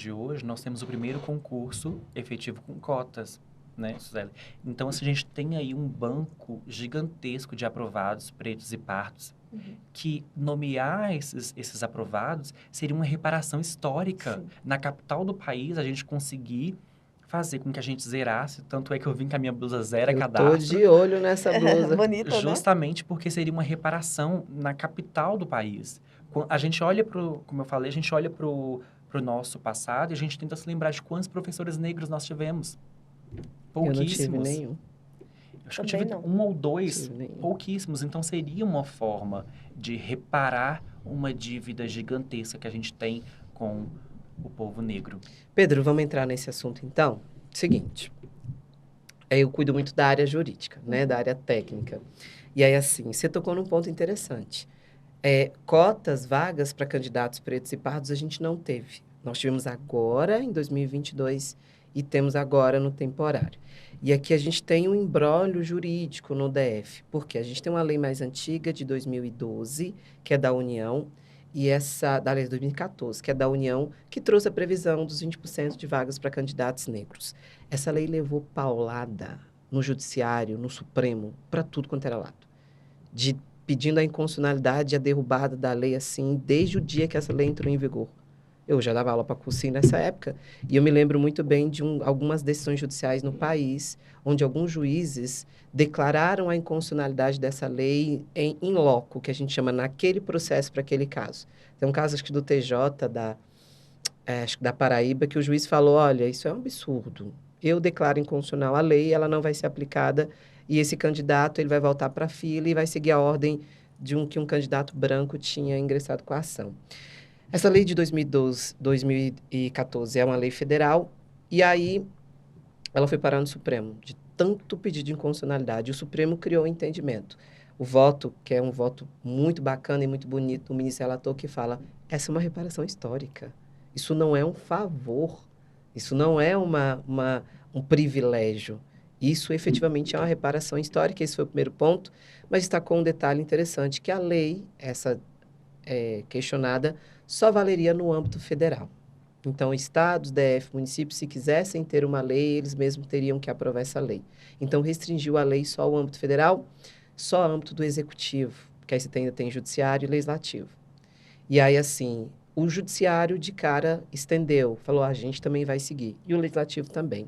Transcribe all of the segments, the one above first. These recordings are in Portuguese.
de hoje, nós temos o primeiro concurso efetivo com cotas, né, Suzeli? Então, assim, a gente tem aí um banco gigantesco de aprovados, pretos e pardos, que nomear esses aprovados seria uma reparação histórica. Sim. Na capital do país, a gente conseguir fazer com que a gente zerasse, tanto é que eu vim com a minha blusa zero Eu tô cadastro, de olho nessa blusa. Bonita, né? justamente porque seria uma reparação na capital do país. A gente olha como eu falei, a gente olha pro nosso passado e a gente tenta se lembrar de quantos professores negros nós tivemos. Eu não tive Pouquíssimos. nenhum. Eu acho que eu Também tive não. um ou dois, Tive nenhum. pouquíssimos. Então, seria uma forma de reparar uma dívida gigantesca que a gente tem com o povo negro. Pedro, vamos entrar nesse assunto então? Seguinte, eu cuido muito da área jurídica, né? Da área técnica. E aí, assim, você tocou num ponto interessante. Cotas, vagas para candidatos pretos e pardos, a gente não teve. Nós tivemos agora, em 2022, e temos agora no temporário. E aqui a gente tem um imbróglio jurídico no DF, porque a gente tem uma lei mais antiga, de 2012, que é da União, e essa da lei de 2014, que é da União, que trouxe a previsão dos 20% de vagas para candidatos negros. Essa lei levou paulada no Judiciário, no Supremo, para tudo quanto era lado. Pedindo a inconstitucionalidade e a derrubada da lei, assim, desde o dia que essa lei entrou em vigor. Eu já dava aula para cursinho nessa época, e eu me lembro muito bem de algumas decisões judiciais no país, onde alguns juízes declararam a inconstitucionalidade dessa lei em loco, que a gente chama naquele processo para aquele caso. Tem um caso, acho que do TJ, acho que da Paraíba, que o juiz falou, olha, isso é um absurdo. Eu declaro inconstitucional a lei, ela não vai ser aplicada, e esse candidato ele vai voltar para a fila e vai seguir a ordem que um candidato branco tinha ingressado com a ação. Essa lei de 2014 é uma lei federal, e aí ela foi parar no Supremo, de tanto pedido de inconstitucionalidade. O Supremo criou um entendimento. O voto, que é um voto muito bacana e muito bonito, o ministro relator que fala, essa é uma reparação histórica. Isso não é um favor, isso não é um privilégio. Isso efetivamente é uma reparação histórica, esse foi o primeiro ponto, mas destacou um detalhe interessante, que a lei, essa questionada, só valeria no âmbito federal. Então, estados, DF, municípios, se quisessem ter uma lei, eles mesmos teriam que aprovar essa lei. Então, restringiu a lei só ao âmbito federal, só ao âmbito do executivo, porque aí você ainda tem judiciário e legislativo. E aí, assim, o judiciário de cara estendeu, falou, a gente também vai seguir, e o legislativo também.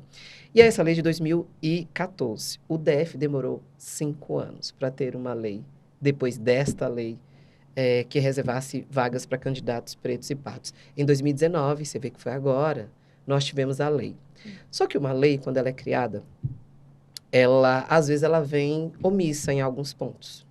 E aí, essa lei de 2014, o DF demorou 5 anos para ter uma lei, depois desta lei, que reservasse vagas para candidatos pretos e pardos. Em 2019, você vê que foi agora, nós tivemos a lei. Só que uma lei, quando ela é criada, às vezes ela vem omissa em alguns pontos.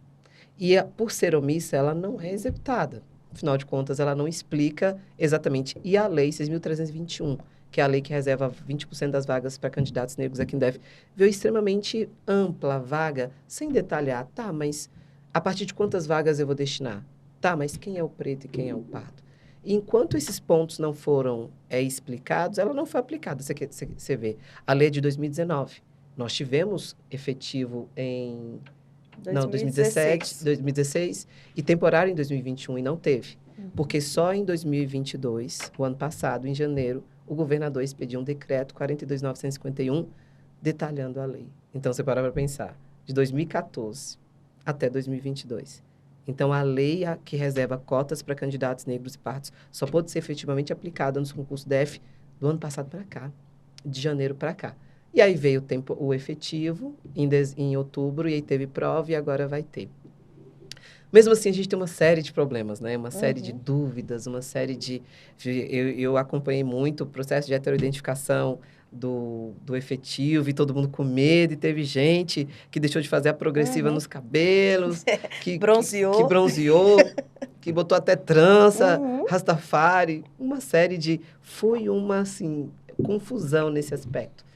E por ser omissa, ela não é executada. Afinal de contas, ela não explica exatamente. E a lei 6.321, que é a lei que reserva 20% das vagas para candidatos negros aqui no DF, veio extremamente ampla, vaga, sem detalhar. Tá, mas a partir de quantas vagas eu vou destinar? Tá, mas quem é o preto e quem é o pardo? E enquanto esses pontos não foram explicados, ela não foi aplicada. Você vê, a lei é de 2019. Nós tivemos efetivo em 2016 e temporário em 2021 e não teve. Porque só em 2022, o ano passado, em janeiro, o governador expediu um decreto 42.951 detalhando a lei. Então, você para pensar, de 2014 até 2022. Então, a lei que reserva cotas para candidatos negros e pardos só pôde ser efetivamente aplicada nos concursos DF do ano passado para cá, de janeiro para cá. E aí veio o efetivo em outubro, e aí teve prova e agora vai ter. Mesmo assim, a gente tem uma série de problemas, né? Uma série de dúvidas, uma série de... Eu acompanhei muito o processo de heteroidentificação do efetivo, e todo mundo com medo, e teve gente que deixou de fazer a progressiva nos cabelos, que bronzeou, que botou até trança, Rastafari, uma série de... Foi uma, assim, confusão nesse aspecto.